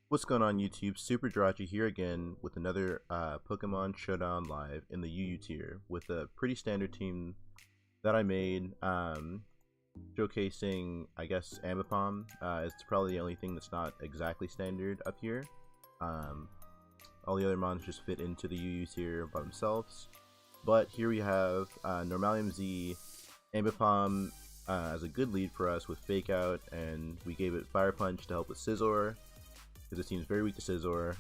What's going on YouTube? SuperJirachi here again with another Pokemon Showdown live in the UU tier with a pretty standard team that I made, showcasing, I guess, Ambipom. It's probably the only thing that's not exactly standard up here. All the other mons just fit into the UU tier by themselves. But here we have Normalium Z, Ambipom as a good lead for us with Fake Out, and we gave it Fire Punch to help with Scizor, because it seems very weak to Scizor.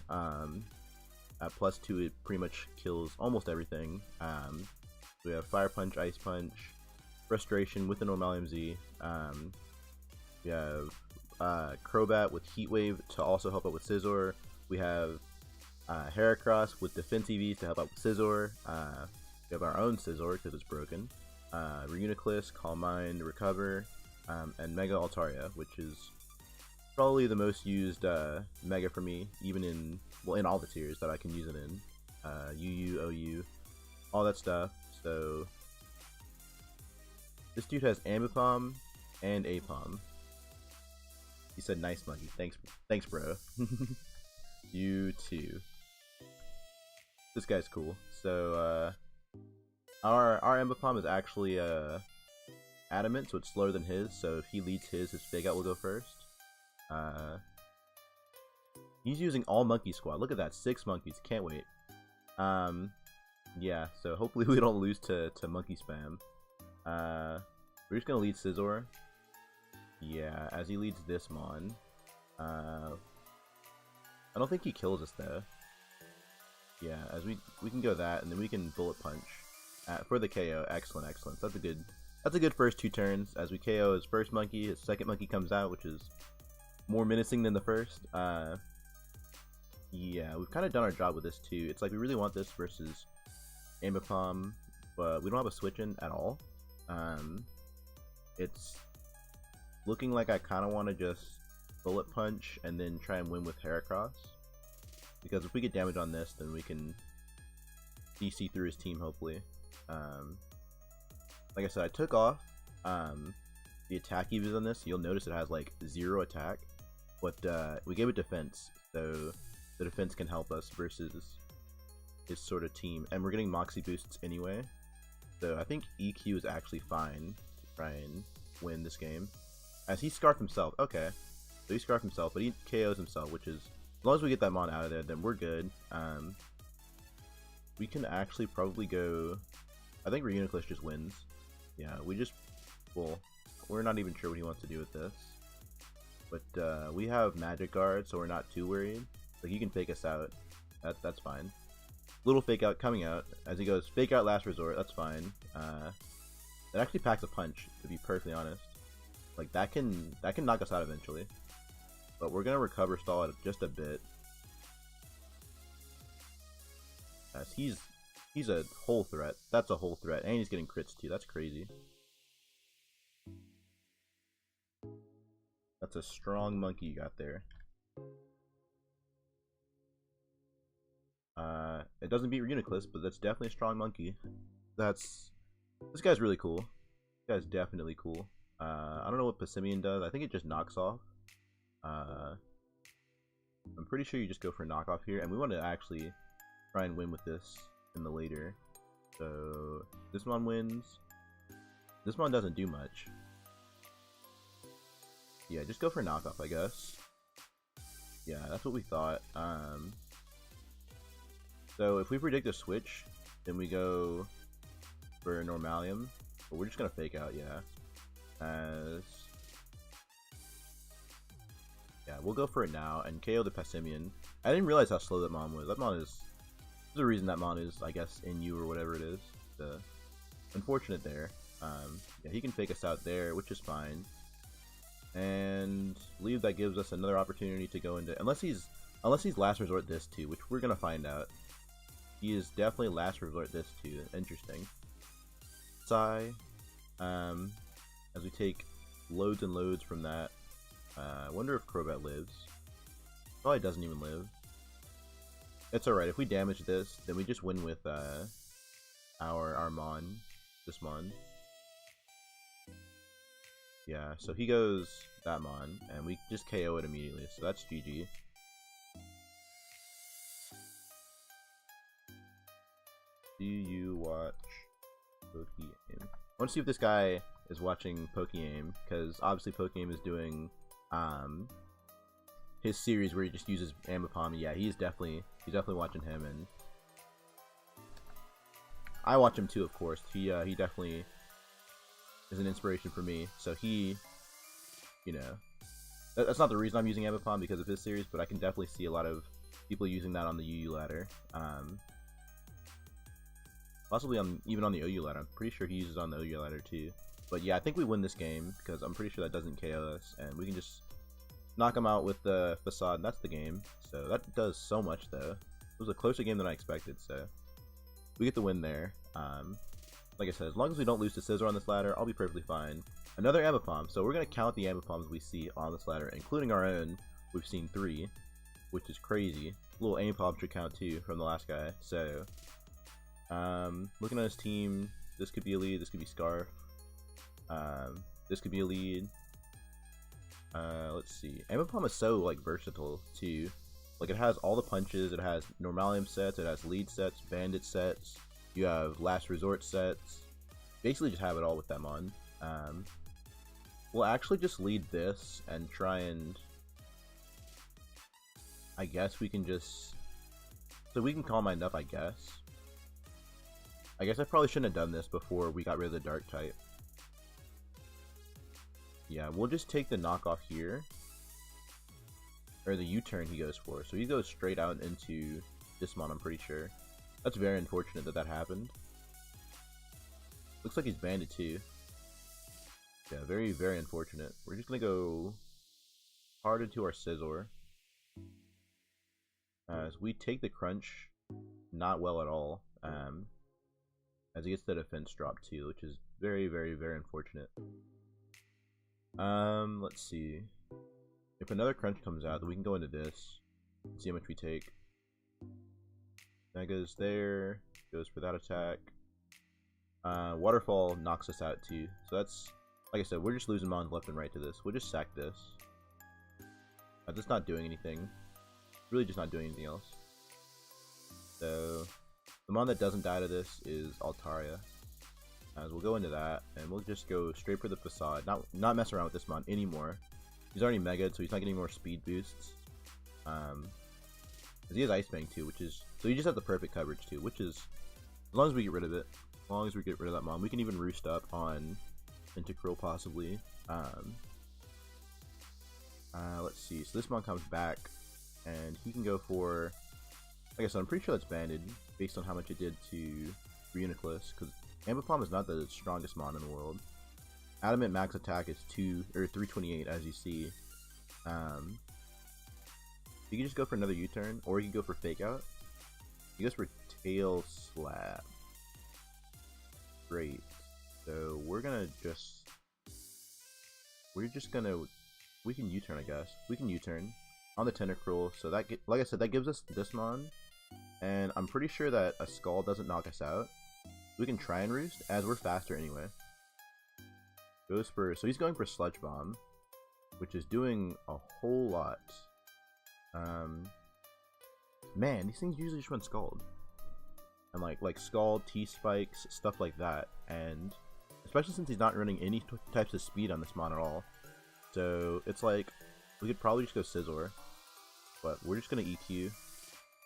At +2 it pretty much kills almost everything. We have Fire Punch, Ice Punch, Frustration with the Normalium Z. We have Crobat with Heat Wave to also help out with Scizor. We have Heracross with Defense EVs to help out with Scizor. We have our own Scizor because it's broken. Reuniclus, Calm Mind, Recover, and Mega Altaria, which is probably the most used Mega for me, even in all the tiers that I can use it in. UU, OU, all that stuff. So this dude has Ambipom and Apom. He said, "Nice monkey, thanks, bro." You too. This guy's cool. So our Ambipom is actually adamant, so it's slower than his. So if he leads his Fake Out will go first. He's using all monkey squad. Look at that, 6 monkeys. Can't wait. Yeah, so hopefully we don't lose to monkey spam. We're just gonna lead Scizor. Yeah, as he leads this mon. I don't think he kills us though. Yeah, as we can go that, and then we can bullet punch for the KO. Excellent, excellent. That's a good first 2 turns. As we KO his first monkey, his second monkey comes out, which is more menacing than the first. Yeah, we've kind of done our job with this too. It's like we really want this versus Ambipom, but we don't have a switch in at all. It's looking like I kind of want to just bullet punch and then try and win with Heracross, because if we get damage on this, then we can DC through his team hopefully. Like I said, I took off the attack EVs on this. You'll notice it has like 0 attack, but we gave it defense, so the defense can help us versus his sort of team, and we're getting Moxie boosts anyway, so I think EQ is actually fine to try and win this game. As he scarfed himself. Okay, so he scarfed himself, but he KOs himself, which is, as long as we get that mon out of there, then we're good. We can actually probably go, I think Reuniclus just wins. Yeah, we're not even sure what he wants to do with this, but we have Magic Guard, so we're not too worried. Like, he can fake us out, that's fine. Little Fake Out coming out as he goes Fake Out Last Resort. That's fine. It actually packs a punch, to be perfectly honest. Like, that can knock us out eventually, but we're gonna recover stall it just a bit. As he's a whole threat. That's a whole threat, and he's getting crits too. That's crazy. That's a strong monkey you got there. It doesn't beat Reuniclus, but that's definitely a strong monkey. This guy's really cool. This guy's definitely cool. I don't know what Passimian does. I think it just knocks off. I'm pretty sure you just go for a knockoff here, and we want to actually try and win with this in the later. So this mon wins. This mon doesn't do much. Yeah, just go for a knockoff, I guess. Yeah, that's what we thought. So if we predict a switch, then we go for Normalium, but we're just gonna Fake Out. Yeah, we'll go for it now and KO the Passimian. I didn't realize how slow that mon was. That mon is, there's a reason that mon is, I guess, in you or whatever it is. Unfortunate there. Yeah, he can fake us out there, which is fine. And I believe that gives us another opportunity to go into, unless he's Last Resort this too, which we're gonna find out. He is definitely Last Resort this too. Interesting. Sigh. As we take loads and loads from that. I wonder if Crobat lives. Probably doesn't even live. It's alright. If we damage this, then we just win with our mon. This mon. Yeah, so he goes that mon, and we just KO it immediately, so that's GG. Do you watch PokeAim? I want to see if this guy is watching PokeAim, because obviously PokeAim is doing his series where he just uses Ambipom. Yeah, he's definitely watching him, and I watch him too, of course. He definitely is an inspiration for me. So he, you know, that's not the reason I'm using Ambipom because of his series, but I can definitely see a lot of people using that on the UU ladder. Possibly even on the OU ladder. I'm pretty sure he uses on the OU ladder too. But yeah, I think we win this game because I'm pretty sure that doesn't KO us, and we can just knock him out with the Facade, and that's the game. So that does so much though. It was a closer game than I expected, so we get the win there. Like I said, as long as we don't lose to Scizor on this ladder, I'll be perfectly fine. Another Ambipom, so we're going to count the Ambipoms we see on this ladder, including our own. We've seen 3, which is crazy. A little Ambipom should count too from the last guy. So, looking at his team, this could be a lead, this could be Scarf. This could be a lead. Let's see. Ambipom is so like versatile too. Like it has all the punches, it has Normalium sets, it has lead sets, bandit sets, you have last resort sets. Basically just have it all with them on. We'll actually just lead this and try and I guess we can just so we can Calm Mind up, I guess. I guess I probably shouldn't have done this before we got rid of the dark type. Yeah, we'll just take the knockoff here. Or the U-turn he goes for. So he goes straight out into Dismon, I'm pretty sure. That's very unfortunate that that happened. Looks like he's banded too. Yeah, very, very unfortunate. We're just gonna go hard into our Scizor. As we take the crunch, not well at all. As he gets the defense drop too, which is very, very, very unfortunate. Let's see. If another crunch comes out, then we can go into this. See how much we take. Mega's there. Goes for that attack. Waterfall knocks us out too. So that's, like I said, we're just losing mons left and right to this. We'll just sack this. That's not doing anything. Really just not doing anything else. So, the mon that doesn't die to this is Altaria. As we'll go into that, and we'll just go straight for the Facade. Not mess around with this mon anymore. He's already Mega'd, so he's not getting more speed boosts. Because he has Ice Fang too, which is... So he just has the perfect coverage too, which is... As long as we get rid of it. As long as we get rid of that mon. We can even roost up on Integral possibly. Let's see. So this mon comes back, and he can go for... Like I said, I'm pretty sure that's banded, based on how much it did to Reuniclus, because Ambipom is not the strongest mon in the world. Adamant max attack is 328, as you see. You can just go for another U-turn, or you can go for Fake Out. He goes for Tail Slap. Great. So we're just gonna we can U-turn, I guess. We can U-turn on the Tentacruel. So that like I said, that gives us this mon, and I'm pretty sure that a Skull doesn't knock us out. We can try and roost, as we're faster anyway. Goes for, so he's going for Sludge Bomb, which is doing a whole lot. Man, these things usually just run Scald. And like Scald, T-Spikes, stuff like that. And especially since he's not running any types of speed on this mon at all. So it's like, we could probably just go Scizor. But we're just going to EQ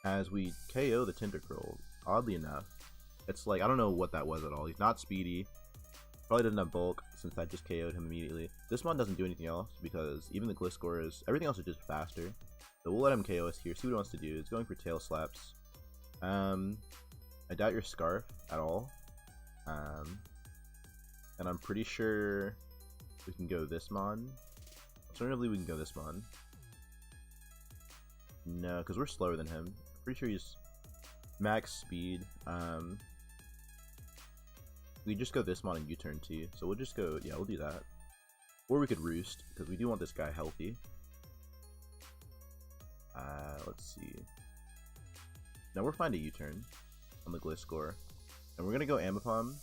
as we KO the Tentacruel, oddly enough. It's like, I don't know what that was at all. He's not speedy. Probably doesn't have bulk, since that just KO'd him immediately. This mon doesn't do anything else, because even the Gliscor is... Everything else is just faster. So we'll let him KO us here, see what he wants to do. It's going for Tail Slaps. I doubt your Scarf at all. And I'm pretty sure we can go this mon. Alternatively, we can go this mon. No, because we're slower than him. Pretty sure he's max speed. We just go this mon and U-turn too. So we'll just go, yeah, we'll do that. Or we could roost, because we do want this guy healthy. Let's see. Now we're fine to U-turn on the Gliscor. And we're going to go Ambipom.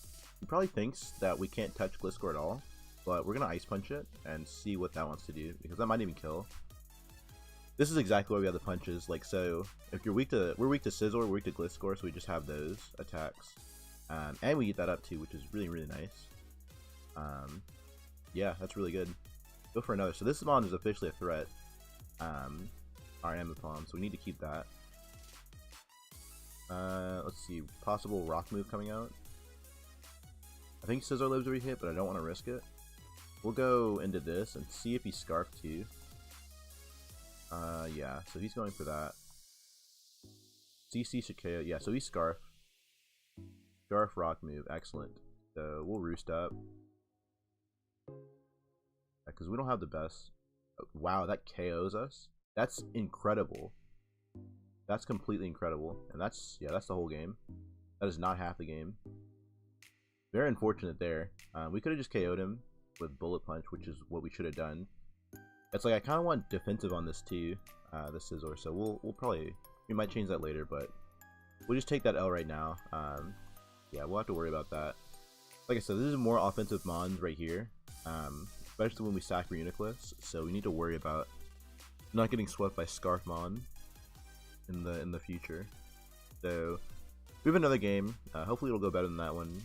He probably thinks that we can't touch Gliscor at all. But we're going to Ice Punch it and see what that wants to do. Because that might even kill. This is exactly why we have the punches. Like, so if we're weak to Scizor, we're weak to Gliscor, so we just have those attacks, and we get that up too, which is really nice. Yeah, that's really good. Go for another. So this mon is officially a threat. Our Ambipom, so we need to keep that. Let's see, possible rock move coming out. I think Scizor lives every hit, but I don't want to risk it. We'll go into this and see if he's Scarfed too. Yeah, so he's going for that. CC should KO. Yeah, so he's Scarf. Scarf rock move, excellent. So we'll roost up. Because we don't have the best. Wow, that KOs us. That's incredible. That's completely incredible. And that's, yeah, that's the whole game. That is not half the game. Very unfortunate there. We could have just KO'd him with Bullet Punch, which is what we should have done. It's like I kind of want defensive on this too, the Scizor. So we might change that later, but we'll just take that L right now. Yeah, we'll have to worry about that. Like I said, this is more offensive mons right here, especially when we sack Reuniclus. So we need to worry about not getting swept by Scarfmon in the future. So we have another game. Hopefully it'll go better than that one.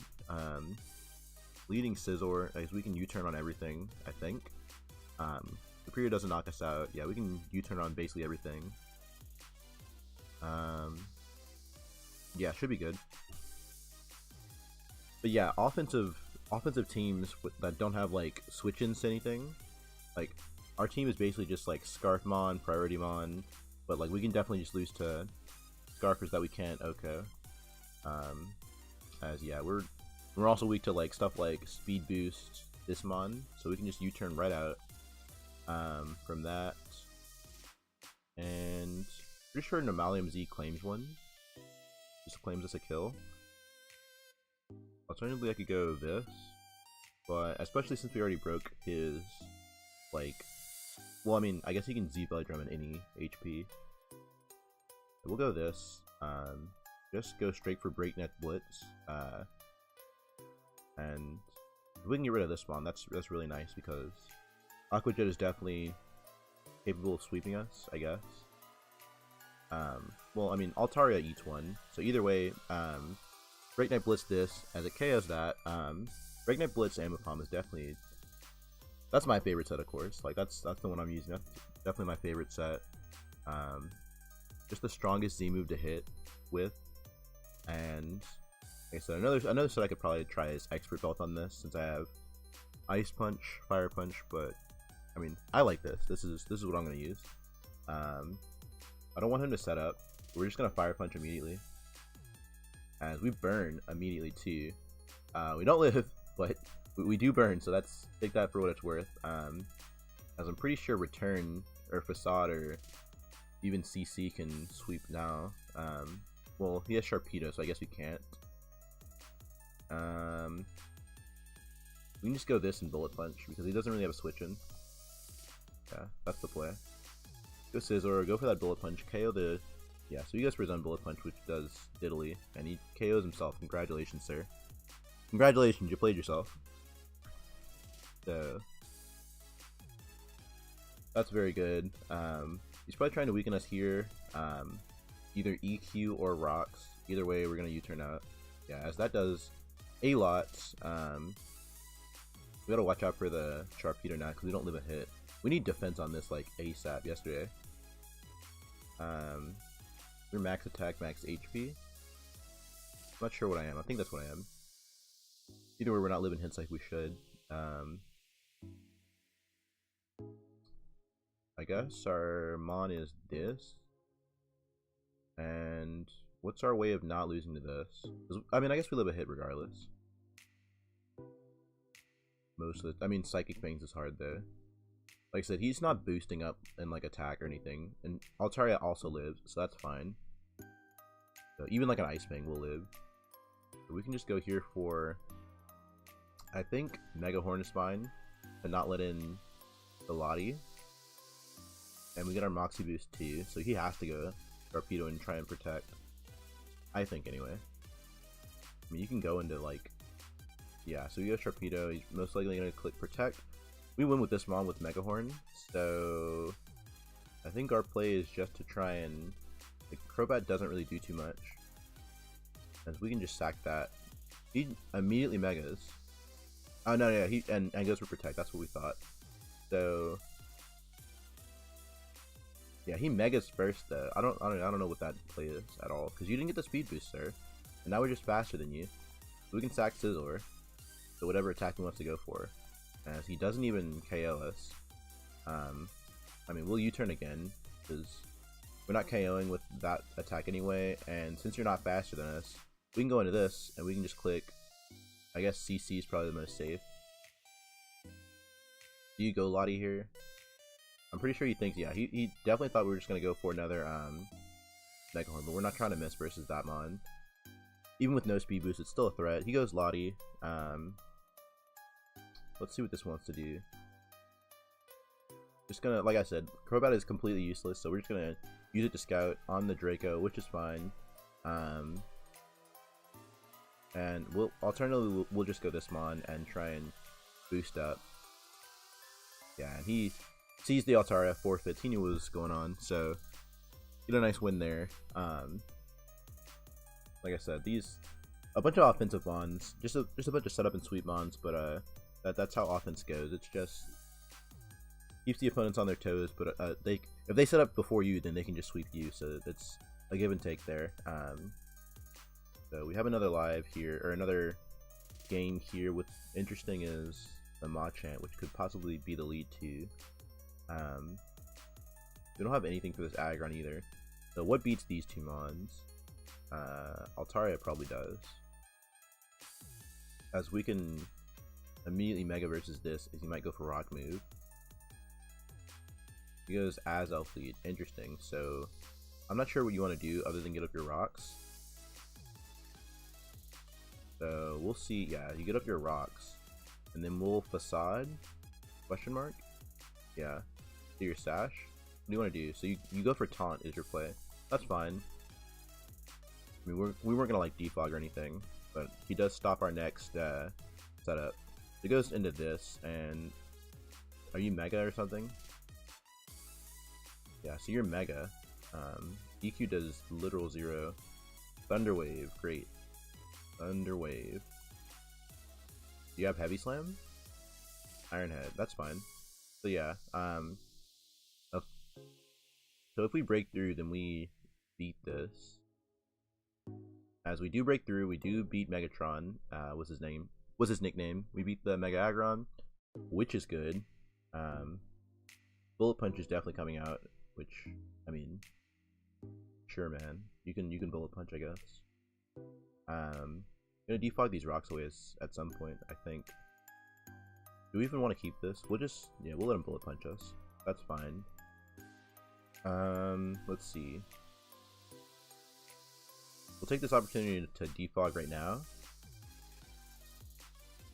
Leading Scizor, as we can U-turn on everything, I think. Superior doesn't knock us out. Yeah, we can U-turn on basically everything. Yeah, should be good. But yeah, offensive teams that don't have like switch-ins to anything, like our team is basically just like Scarfmon, Priority-mon, but like we can definitely just lose to Scarfers that we can't OHKO. As yeah, we're also weak to like stuff like Speed Boost, this mon, so we can just U-turn right out from that. And pretty sure Normalium Z claims one. Just claims us a kill. Alternatively, I could go this, but especially since we already broke his, like, well, I mean, I guess he can Z Belly Drum in any HP. We'll go this. Just go straight for Breakneck Blitz. And if we can get rid of this one, that's really nice because Aqua Jet is definitely capable of sweeping us, I guess. Well, I mean, Altaria eats one, so either way, Breakneck Blitz this, as it KOs that. Breakneck Blitz Ambipom is definitely, that's my favorite set, of course. Like, that's the one I'm using. That's definitely my favorite set. Just the strongest Z move to hit with. And like I said, another set I could probably try is Expert Belt on this, since I have Ice Punch, Fire Punch, but I mean, I like this. This is what I'm gonna use. I don't want him to set up. We're just gonna Fire Punch immediately. As we burn immediately too. We don't live, but we do burn, so take that for what it's worth. As I'm pretty sure Return or Facade or even CC can sweep now. Well, he has Sharpedo, so I guess we can't. We can just go this and Bullet Punch because he doesn't really have a switch in. Yeah, that's the play. Go Scizor, go for that Bullet Punch, KO the... Yeah, so he goes for his own Bullet Punch, which does diddly, and he KOs himself. Congratulations, sir. Congratulations, you played yourself. So... that's very good. He's probably trying to weaken us here. Either EQ or Rocks. Either way, we're going to U-turn out. Yeah, as that does a lot. We gotta watch out for the Sharpedo now, because we don't live a hit. We need defense on this, like, ASAP yesterday. Your max attack, max HP. I'm not sure what I am. I think that's what I am. Either way, we're not living hits like we should. I guess our Mon is this. And what's our way of not losing to this? I mean, I guess we live a hit regardless. Most of the, I mean, Psychic Fangs is hard though. Like I said, he's not boosting up in like attack or anything, and Altaria also lives, so that's fine. So even like an Ice Fang will live. So we can just go here for, I think Mega Horn is fine, and not let in the Lottie. And we get our Moxie boost too, so he has to go Torpedo and try and protect. I think anyway. I mean, you can go into like, yeah, so we go Torpedo, he's most likely going to click Protect. We win with this Mon with Mega Horn, so I think our play is just to try and... The Crobat doesn't really do too much. As we can just sack that. He immediately megas. Oh no, yeah, he and goes for protect. That's what we thought. So yeah, he megas first though. I don't know what that play is at all because you didn't get the speed boost, sir. And now we're just faster than you. So we can sack Scizor. So whatever attack he wants to go for, as he doesn't even KO us. I mean, we'll U-turn again because we're not KOing with that attack anyway. And since you're not faster than us, we can go into this and we can just click. I guess CC is probably the most safe. Do you go Lottie here? I'm pretty sure he thinks, yeah, he definitely thought we were just going to go for another Mega Horn, but we're not trying to miss versus that mon. Even with no speed boost, it's still a threat. He goes Lottie. Let's see what this wants to do. Just gonna, like I said, Crobat is completely useless, so we're just gonna use it to scout on the Draco, which is fine. And alternatively we'll just go this mon and try and boost up. Yeah, and he sees the Altaria, forfeits. He knew what was going on, so get a nice win there. Like I said, a bunch of offensive mons, just a bunch of setup and sweep mons, but that's how offense goes. It's just keeps the opponents on their toes, but if they set up before you, then they can just sweep you. So it's a give and take there. So we have another live here, or another game here. What's interesting is the Machamp, which could possibly be the lead too. We don't have anything for this Aggron either. So what beats these two mons? Altaria probably does. As we can immediately Mega versus this, as he might go for Rock move. He goes as Elf lead. Interesting. So I'm not sure what you want to do other than get up your rocks. So we'll see. Yeah, you get up your rocks, and then we'll Facade? Question mark? Yeah. Do your Sash. What do you want to do? So you go for Taunt is your play. That's fine. I mean, we weren't gonna like defog or anything, but he does stop our next setup. It goes into this, and are you Mega or something? Yeah, so you're Mega. EQ does literal 0. Thunder Wave, great. Thunder Wave. Do you have Heavy Slam? Iron Head, that's fine. So yeah, so if we break through, then we beat this. As we do break through, we do beat Megatron. Was his nickname? We beat the Mega Aggron, which is good. Bullet Punch is definitely coming out, which, I mean, sure, man. You can Bullet Punch, I guess. I'm gonna defog these rocks away at some point, I think. Do we even want to keep this? We'll let him Bullet Punch us. That's fine. Let's see. We'll take this opportunity to defog right now.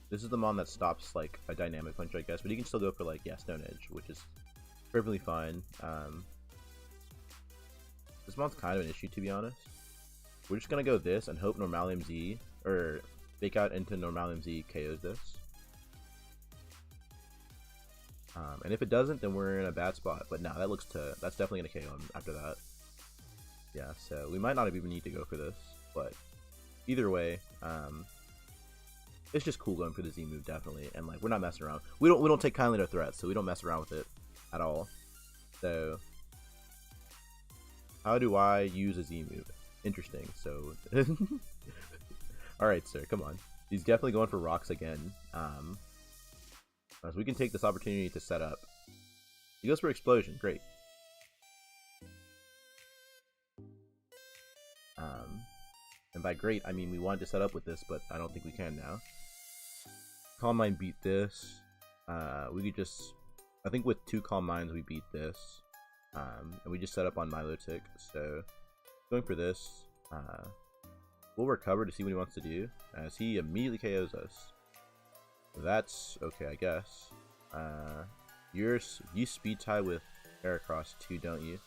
This is the mon that stops like a dynamic punch, I guess, but he can still go for like, yeah, Stone Edge, which is perfectly fine. This mon's kind of an issue, to be honest. We're just gonna go this and hope Normalium Z, or Fake Out into Normalium Z KOs this. And if it doesn't, then we're in a bad spot. But no, that's definitely gonna KO him after that. Yeah, so we might not even need to go for this, but either way, it's just cool going for the Z move, definitely. And like, we're not messing around. We don't take kindly to threats, so we don't mess around with it at all. So how do I use a Z move? Interesting. So alright, sir, come on. He's definitely going for rocks again. So we can take this opportunity to set up. He goes for Explosion, great. And by great, I mean we wanted to set up with this, but I don't think we can now. Calm Mind beat this. We could just, I think with 2 Calm Minds we beat this. And we just set up on Milotic, so going for this. We'll recover to see what he wants to do, as he immediately KOs us. That's okay, I guess. You speed tie with Heracross too, don't you?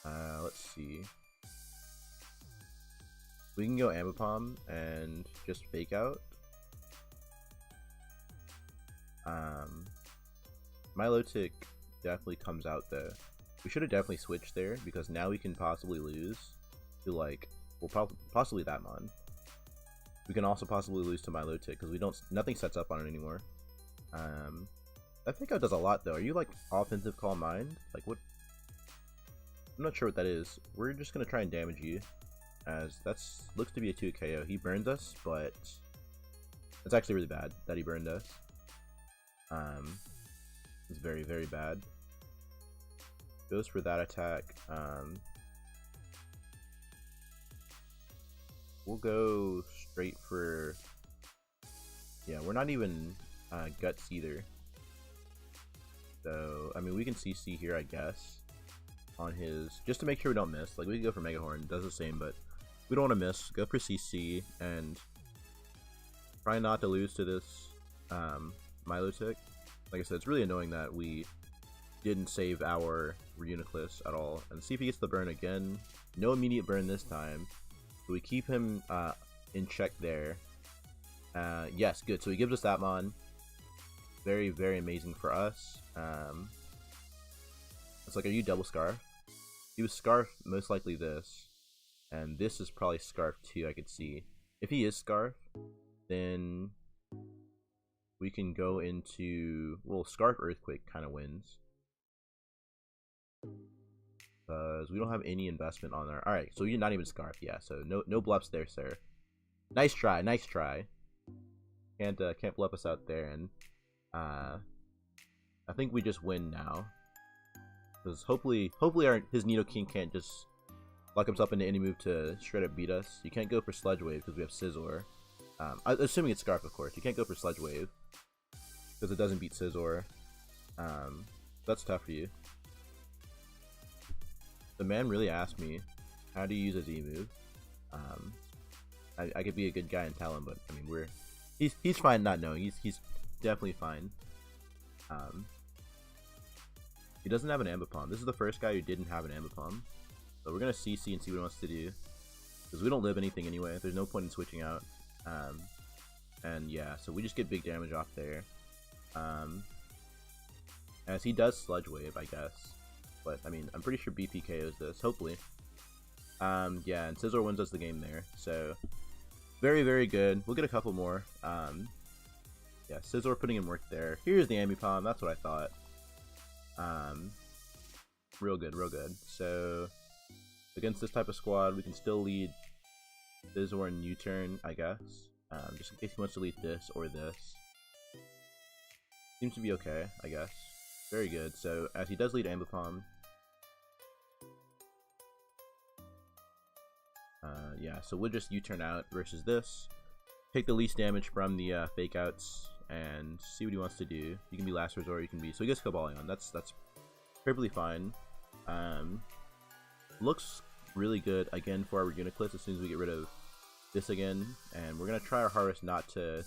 Let's see. We can go Ambipom and just Fake Out. Milotic definitely comes out though. We should have definitely switched there because now we can possibly lose to like, well, possibly that mon. We can also possibly lose to Milotic because nothing sets up on it anymore. That fake out does a lot though. Are you like offensive calm mind? Like what? I'm not sure what that is. We're just gonna try and damage you, as looks to be a 2 KO. He burns us, but it's actually really bad that he burned us. It's very, very bad. Goes for that attack. We'll go straight for. Yeah, we're not even guts either. So I mean, we can CC here, I guess, on his, just to make sure we don't miss. Like we can go for Mega Horn, does the same, but we don't want to miss. Go for CC and try not to lose to this Milotic. Like I said, it's really annoying that we didn't save our Reuniclus at all. And see if he gets the burn again. No immediate burn this time. So we keep him in check there. Yes, good. So he gives us that mon. Very, very amazing for us. It's like, are you double Scarf? He was Scarf, most likely this. And this is probably Scarf too, I could see. If he is Scarf, then we can go into, well, Scarf Earthquake kind of wins. Because we don't have any investment on there. Alright, so you're not even Scarf, yeah, so no bluffs there, sir. Nice try, nice try. Can't bluff us out there, and I think we just win now. Because hopefully his Nidoking can't just lock himself into any move to straight up beat us. You can't go for Sludge Wave because we have Scizor. Assuming it's Scarf, of course. You can't go for Sludge Wave because it doesn't beat Scizor. That's tough for you. The man really asked me how to use a Z move. I could be a good guy and tell him, but I mean he's fine not knowing. He's definitely fine. He doesn't have an Ambipom. This is the first guy who didn't have an Ambipom. So we're gonna CC and see what he wants to do. Because we don't live anything anyway. There's no point in switching out. And yeah, so we just get big damage off there. As he does Sludge Wave, I guess. But I mean, I'm pretty sure BP KOs this, hopefully. Yeah, and Scizor wins us the game there. So very, very good. We'll get a couple more. Yeah, Scizor putting in work there. Here's the Ambipom, that's what I thought. Real good, real good. So against this type of squad, we can still lead Scizor in U-turn, I guess. Just in case he wants to lead this or this. Seems to be okay, I guess. Very good. So as he does lead Ambipom, yeah, so we'll just U-turn out versus this. Take the least damage from the fake outs and see what he wants to do. You can be Last Resort, you can be, so he gets Cobalion. That's perfectly fine. Looks really good again for our Reuniclus as soon as we get rid of this again, and we're gonna try our hardest not to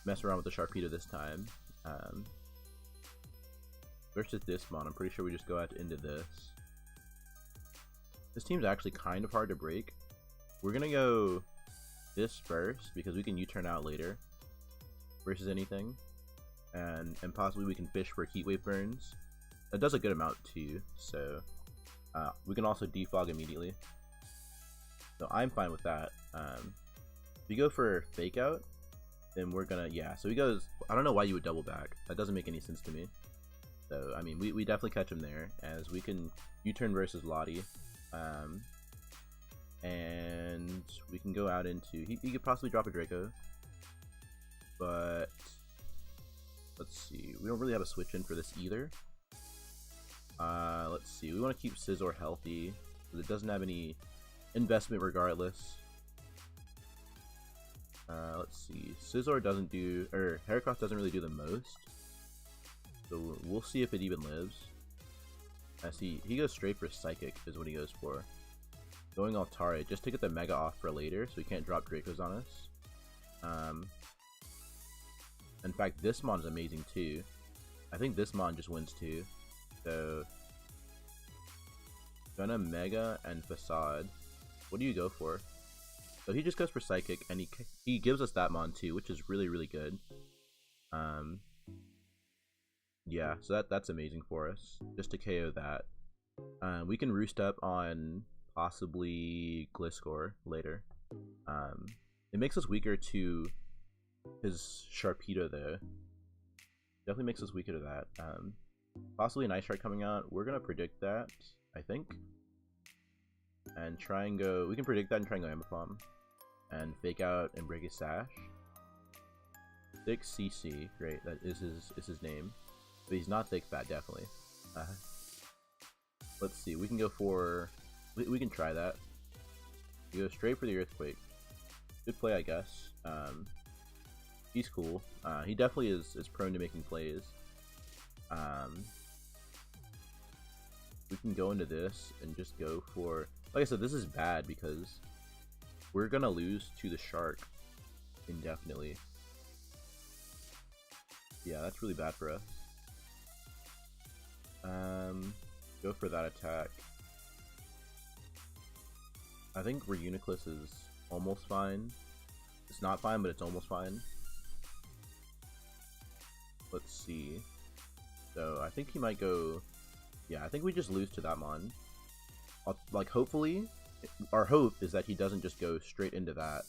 mess around with the Sharpedo this time. Versus this mon, I'm pretty sure we just go out into this. This team's actually kind of hard to break. We're gonna go this first because we can U-turn out later versus anything, and possibly we can fish for Heat Wave burns. That does a good amount too, so we can also defog immediately. So I'm fine with that. If you go for Fake Out, then we're gonna, yeah. So he goes. I don't know why you would double back. That doesn't make any sense to me. So I mean, we definitely catch him there, as we can U-turn versus Lottie. And we can go out into, he could possibly drop a Draco, but let's see, we don't really have a switch in for this either. Let's see, we want to keep Scizor healthy because it doesn't have any investment regardless. Let's see, Scizor doesn't do, or Heracross doesn't really do the most, so we'll see if it even lives. As he goes straight for Psychic is what he goes for. Going Altare just to get the Mega off for later, so he can't drop Dracos on us. In fact, this mon is amazing too. I think this mon just wins too. So gonna Mega and Facade. What do you go for? So he just goes for Psychic, and he gives us that mon too, which is really, really good. Yeah, so that's amazing for us, just to KO that. We can roost up on possibly Gliscor later. It makes us weaker to his Sharpedo though. Definitely makes us weaker to that. Possibly an Ice Shark coming out. We're gonna predict that, I think. And try and go. We can predict that and try and go Ambipom. And fake out and break his sash. 6cc, great, that is his name. But he's not thick fat, definitely. Let's see, we can go for... We can try that. We go straight for the Earthquake. Good play, I guess. He's cool. He definitely is prone to making plays. We can go into this and just go for... Like I said, this is bad because we're gonna lose to the Shark indefinitely. Yeah, that's really bad for us. Go for that attack. I think Reuniclus is almost fine. It's not fine, but it's almost fine. Let's see. So I think he might go... Yeah, I think we just lose to that Mon. Like, hopefully, our hope is that he doesn't just go straight into that.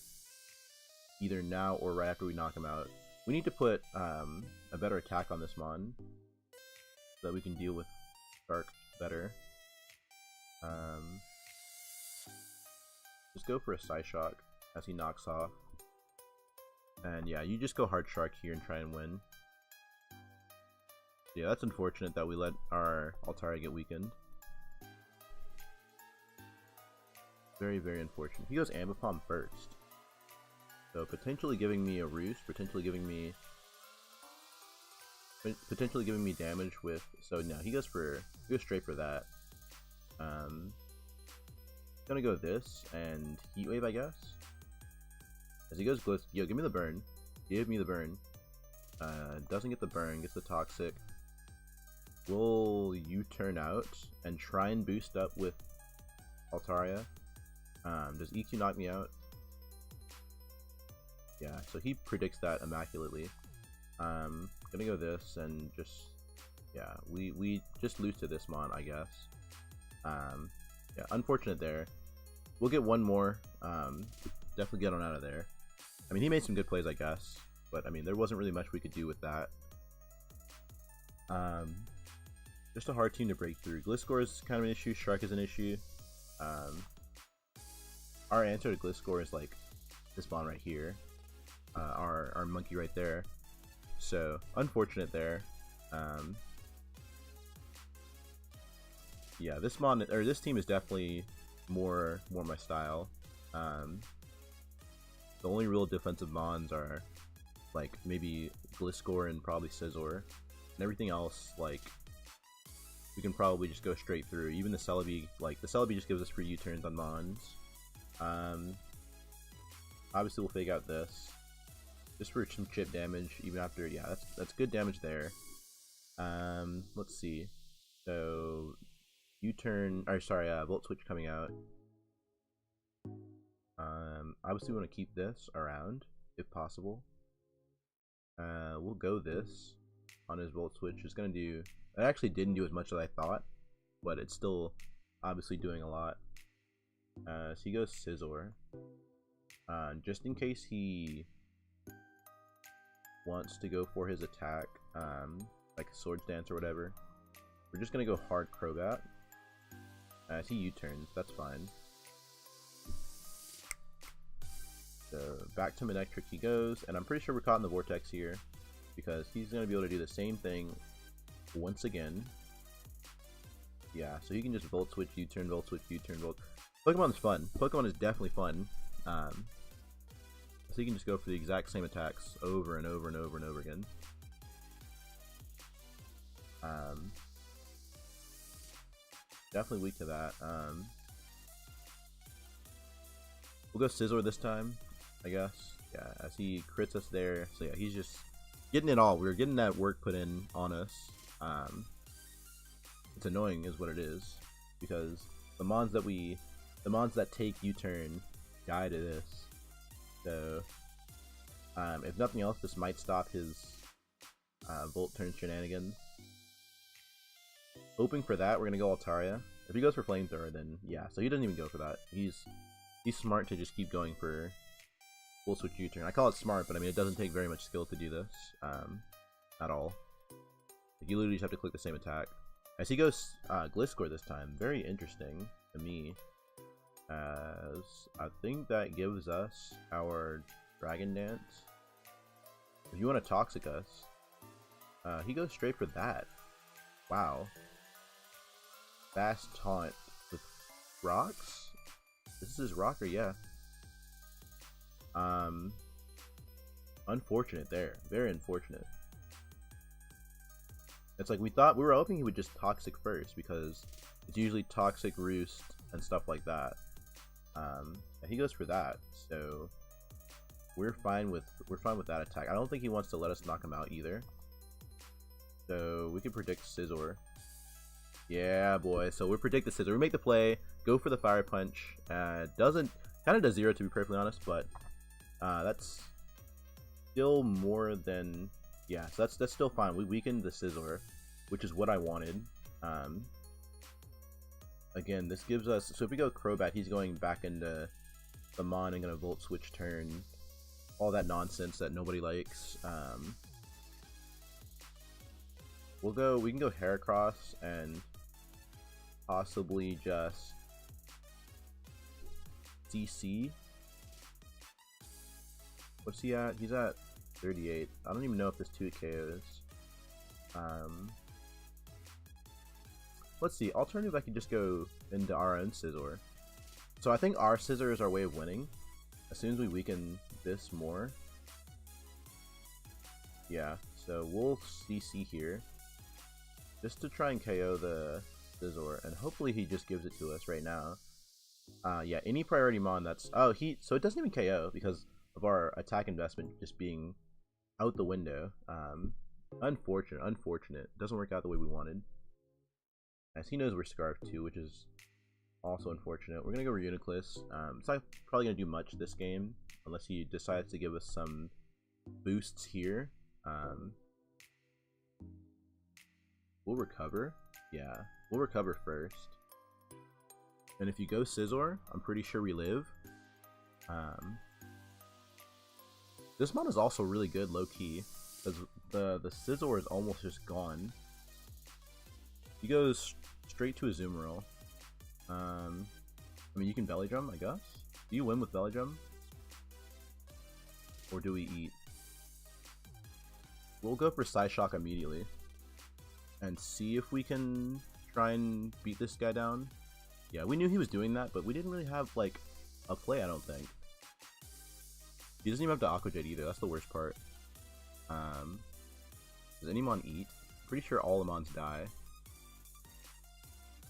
Either now or right after we knock him out. We need to put a better attack on this Mon. So that we can deal with Shark better. Just go for a Psyshock as he knocks off. And yeah, you just go Hard Shark here and try and win. Yeah, that's unfortunate that we let our Altaria get weakened. Very, very unfortunate. He goes Ambipom first. So potentially giving me a Roost, potentially giving me damage with... So no, he goes straight for that. Gonna go this and Heat Wave, I guess. As he goes Glyph, yo, give me the burn. Give me the burn. Doesn't get the burn, gets the Toxic. Will U-turn out and try and boost up with Altaria. Does EQ knock me out? Yeah, so he predicts that immaculately. Gonna go this and just... Yeah, we just lose to this Mon, I guess. Yeah, unfortunate there. We'll get one more. Definitely get on out of there. I mean, he made some good plays, I guess. But, I mean, there wasn't really much we could do with that. Just a hard team to break through. Gliscor is kind of an issue. Shark is an issue. Our answer to Gliscor is, like, this Mon right here. Our monkey right there. So, unfortunate there. Yeah, this team is definitely more my style. The only real defensive Mons are like maybe Gliscor and probably Scizor, and everything else like we can probably just go straight through. Even the Celebi, like the Celebi just gives us free U-turns on Mons. Obviously we'll fake out this just for some chip damage even after. Yeah, that's good damage there. Let's see. So U-turn, or sorry, Volt Switch coming out. Obviously we want to keep this around if possible. We'll go this on his Volt Switch. It's gonna do. It actually didn't do as much as I thought, but it's still obviously doing a lot. So he goes Scizor. Just in case he wants to go for his attack, like a Swords Dance or whatever, we're just gonna go hard Crobat. As he U-turns, that's fine. So back to Manectric he goes, and I'm pretty sure we're caught in the Vortex here, because he's gonna be able to do the same thing once again. Yeah, so he can just Volt Switch, U-turn, Volt Switch, U-turn, Volt. Pokemon is fun. Pokemon is definitely fun. So you can just go for the exact same attacks over and over and over and over again. Definitely weak to that. We'll go Scizor this time, I guess. Yeah, as he crits us there. So yeah, he's just getting it all. We're getting that work put in on us. It's annoying is what it is, because the Mons that take U-turn die to this. So if nothing else, this might stop his Volt turn shenanigans. hoping for that. We're gonna go Altaria. If he goes for Flamethrower, then yeah. So he doesn't even go for that. He's smart to just keep going for full switch U-turn. I call it smart, but I mean it doesn't take very much skill to do this at all. You literally just have to click the same attack. As he goes Gliscor this time, very interesting to me, as I think that gives us our Dragon Dance. If you want to Toxic us, he goes straight for that. Wow. Fast Taunt with rocks? This is his rocker, yeah. Unfortunate there. Very unfortunate. It's like we were hoping he would just Toxic first, because it's usually Toxic, Roost, and stuff like that. And he goes for that, so we're fine with that attack. I don't think he wants to let us knock him out either. So we can predict Scizor. Yeah, boy. So we predict the Scizor. We make the play, go for the Fire Punch. Doesn't kind of does 0 to be perfectly honest, but that's still more than yeah. So that's still fine. We weakened the Scizor, which is what I wanted. Again, this gives us, so if we go Crobat, he's going back into the Mon and gonna Volt Switch turn. All that nonsense that nobody likes. We can go Heracross and possibly just CC. What's he at? He's at 38. I don't even know if this 2 KOs. Let's see. Alternative, I could just go into our own Scizor. So I think our Scizor is our way of winning. As soon as we weaken this more. Yeah, so we'll CC here. Just to try and KO the Scizor. And hopefully he just gives it to us right now. Yeah, any priority Mon that's... Oh, so it doesn't even KO because of our attack investment just being out the window. Unfortunate. Doesn't work out the way we wanted. As he knows we're Scarfed too, which is also unfortunate. We're gonna go Reuniclus. It's not probably gonna do much this game unless he decides to give us some boosts here. We'll recover. Yeah, we'll recover first. And if you go Scizor, I'm pretty sure we live. This Mon is also really good low key because the Scizor is almost just gone. He goes straight to a Azumarill. I mean, you can Belly Drum, I guess. Do you win with Belly Drum? Or do we eat? We'll go for Psyshock immediately. And see if we can try and beat this guy down. Yeah, we knew he was doing that, but we didn't really have, like, a play, I don't think. He doesn't even have to Aqua Jet either, that's the worst part. Does any Mon eat? Pretty sure all the Mons die.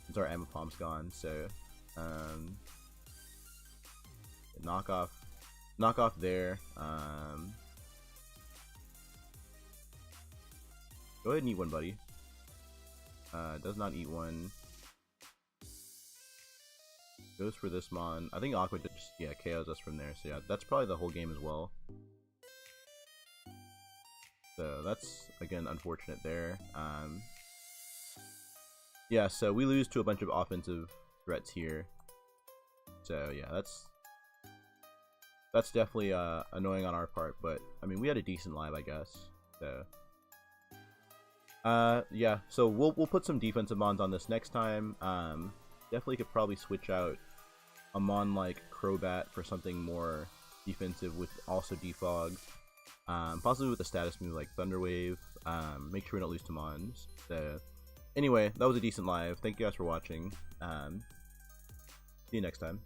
Since our Ambipom's gone, so knock off there. Go ahead and eat one, buddy. Does not eat one. Goes for this Mon. I think Aqua just KOs us from there. So yeah, that's probably the whole game as well. So that's again unfortunate there. Yeah, so we lose to a bunch of offensive threats here. So yeah, that's definitely annoying on our part, but I mean we had a decent live, I guess. So yeah, so we'll put some defensive Mons on this next time. Definitely could probably switch out a Mon like Crobat for something more defensive with also defog. Possibly with a status move like Thunder Wave. Make sure we don't lose to Mons. So anyway, that was a decent live. Thank you guys for watching. See you next time.